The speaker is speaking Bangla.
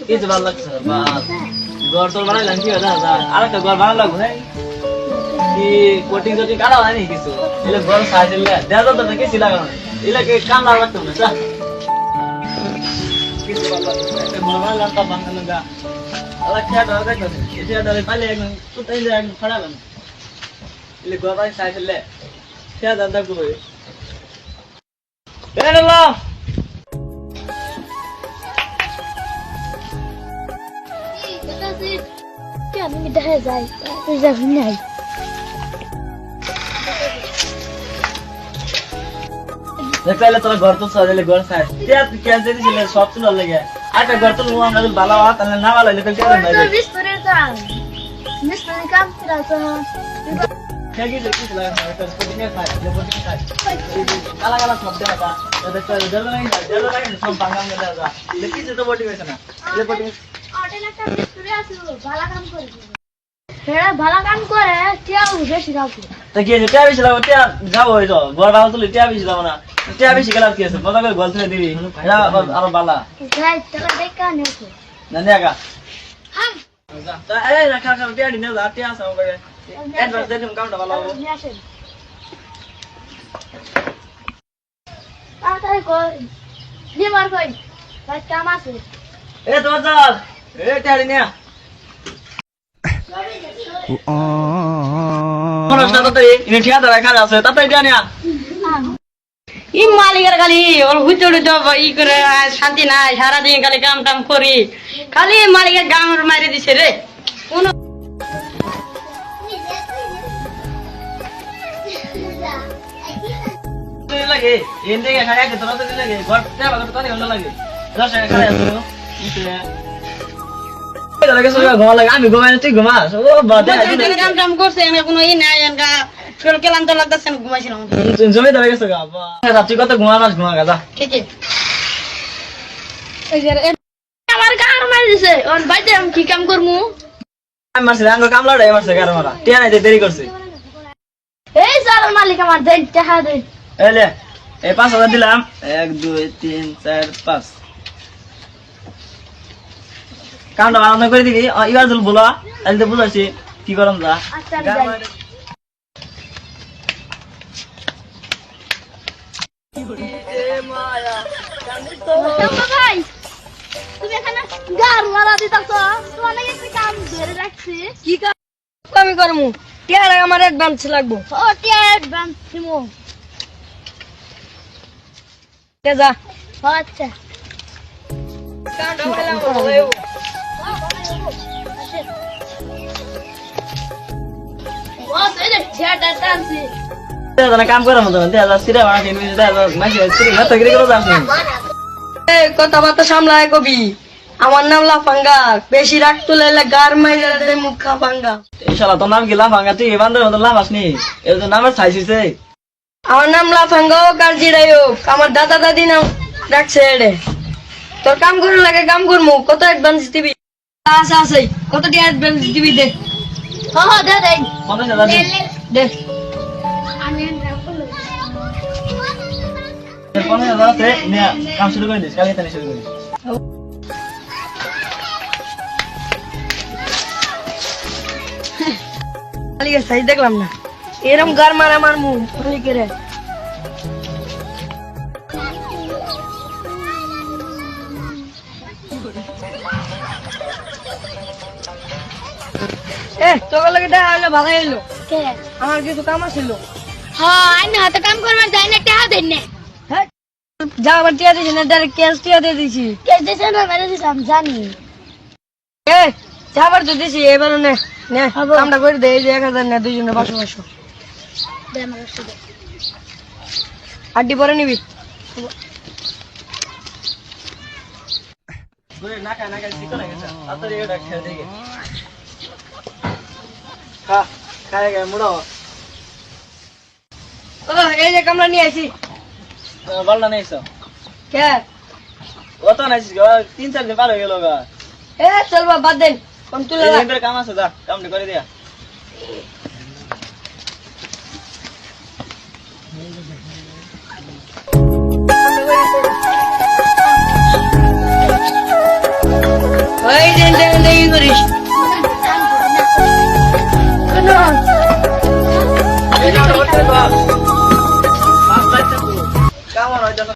কিছু ভালো লাগছে না বা ঘর তোর বানাইলাম কি হয় আর একটা ঘর বানানো লাগবে না কি কোটিং টোটিং কাটা হয়নি কিছু এলে ঘর সাইজ দিলে দেখা তো কিছু লাগানো এলাকে কাম লাগতো না চা কিছু ভালো লাগছে একটা ঘর বানালাম তা বানানো গা আলা খেয়াটা দেখো এটা পালে একদম তুই যে একদম ফাড়ালাম এলে ঘর বানাই সাইজ দিলে খেয়া দাদা কই বেরোলো আমি দেখা যাই তুই যাবি নাই দেখলে তোর ঘর তো সাজাইলে ঘর সাজ তুই ক্যান্সেল দিছিলে সব তো লাগে আরেকটা ঘর তো আমরা যদি ভালো হয় তাহলে না ভালো হইলে তাহলে কেমন হবে বিস্তারিত কাম বিস্তারিত কাম করা তো क्या की देखी चला तो पुटिंग है खाए ये पुटिंग खाए काला काला सब देना था तो देखो जल्द नहीं सब बांगाम में लगा लेकिन से तो मोटिवेशन है ये पुटिंग অটেল একটা বিস্তারিত আছে ভালো কাম করে হ্যাঁ ভালো কাম করে কেউ বেশি রাখো तो क्या टिया भी चला टिया जाओ हो तो गोर बाल तो टिया भी चला ना टिया भी शिकला की है पता कोई गलती दी या और बाला যাই তোরা দেখা নেও नंदिया का হাম तो ए रखा कर टिया नहीं ना टिया सब गए एडवांस दे तुम काम वाला हो নিয়ে আসেন তাড়াতাড়ি কর নিমার কই ভাই কাম আছে ए तो चल ए टिया नहीं মানুষটা তাতে ইনি ঠিয়া ধরে খারাপ আছে তাতে টিয়া নিয়া ই মালিকের খালি ওর হুইতে ই করে শান্তি নাই সারাদিন খালি কাম টাম করি খালি মালিকের গাম মারি দিছে রে কোন লাগে এন্ডে খায়া কে তোরা তো লাগে ঘর তে বাগত তো ভালো লাগে রসে খায়া তো ইসে এটা লাগে সব ঘুমা লাগে আমি ঘুমাই তুই ঘুমাস ও বাদে কাম টাম করছে আমি কোনো ই নাই এনকা ফের কেলাম তো লাগতাছে না ঘুমাইছিলাম জমি ধরে গেছে গা বাবা তুই কত ঘুমানাস ঘুমা গাদা ঠিক আছে এই যে আমার কার মারি দিছে ওর বাইতে আমি কি কাম করমু আমি মারছি আঙ্গ কামলা রে মারছে গার মারা টিয়া নাই দেরি করছে এই সালার মালিক আমার দেন টাকা দেন এলে এই 5000 দিলাম 1 2 3 4 5 কামটা বানানো করে দিবি এবার জল বলা তাহলে তো বুঝাইছি কি করম যা আচ্ছা যাই ভাই তুমি এখানে গার মারা দিতাছ তোমার লাগে একটা কাম ধরে রাখছি কি কাম আমি করমু টিয়া আমার অ্যাডভান্স লাগবো ও টিয়া অ্যাডভান্স দিমু তে যা আচ্ছা কামটা হইলাম হইব বস এই যে টিয়াটা টানছি তেজা কাম করে মত তেজা সিরা বানা দিবি তেজা মাইছে সিরি না তগরি করে যাস এ কথাবার্তা সামলায় কবি আমার নাম লাফাঙ্গা বেশি রাগ তুলে গার মাইরা দে মুখা ফাঙ্গা ইনশাআল্লাহ তোর নাম কি লাফাঙ্গা তুই বান্দর মত লাভ আসনি এই তো নামের চাইছিস আমার নাম লাফাঙ্গা ও কারজিরাই হোক আমার দাদা দাদি নাম রাখছে এডে তোর কাম করে লাগে কাম করমু কত অ্যাডভান্স দিবি আচ্ছা আছে কত টাকা অ্যাডভান্স দিবি দে হ্যাঁ দে দে 50000 দে দে আমি 50000 আছে নে কাম শুরু করে দিস কালকে তাই শুরু করিস মালিকের সাইজ দেখলাম না এরম গার মারা মারমু মালিকের তোকে লাগে দেখা হইলো ভালো হইলো কে আমার কিছু কাম আছিল হ্যাঁ আইনা হাতে কাম করবার যাই না টাকা দেন না হ্যাঁ যা আবার টিয়া দিছি না ডাইরেক্ট ক্যাশ টিয়া দিয়ে দিছি কে দিছে না মেরে দিছে আমি জানি এ যাবার তো দিছি এবার নে নে কামটা করে দে এই যে 1000 না দুইজনে 500 দে আমার সাথে আড্ডি পরে নিবি গুরে না কা সিকো না গেছে আতরে এটা খেল দিকে খা খায় গে মুড়ো ও এই যে কামরা নিয়ে আইছি বলনা নেইছো কে কত নাইছিস গো 3-4 দিন পার হয়ে গেল গা এ চল বাদ দেন কোন তুলে এই দিনের কাম আছে যা কামটা করে দিয়া কি করিস